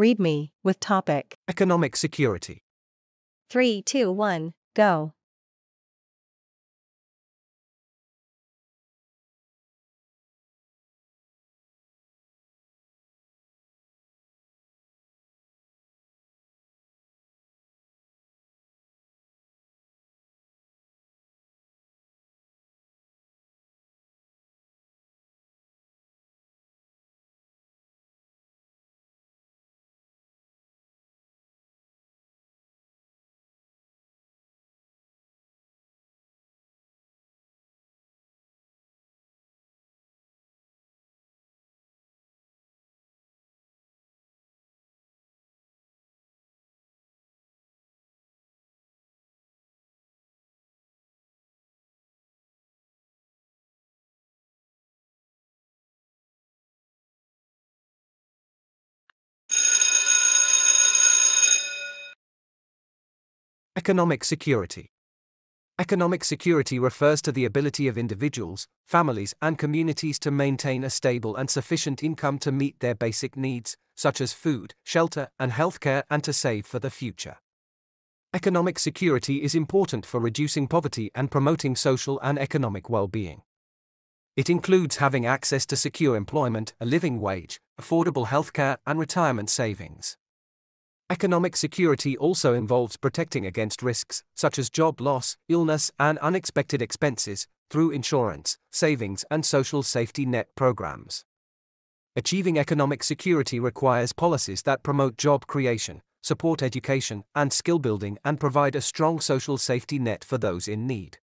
Read me, with topic. Economic security. 3, 2, 1, go. Economic security. Economic security refers to the ability of individuals, families, and communities to maintain a stable and sufficient income to meet their basic needs, such as food, shelter, and healthcare, and to save for the future. Economic security is important for reducing poverty and promoting social and economic well-being. It includes having access to secure employment, a living wage, affordable healthcare, and retirement savings. Economic security also involves protecting against risks, such as job loss, illness, and unexpected expenses, through insurance, savings, and social safety net programs. Achieving economic security requires policies that promote job creation, support education and skill building, and provide a strong social safety net for those in need.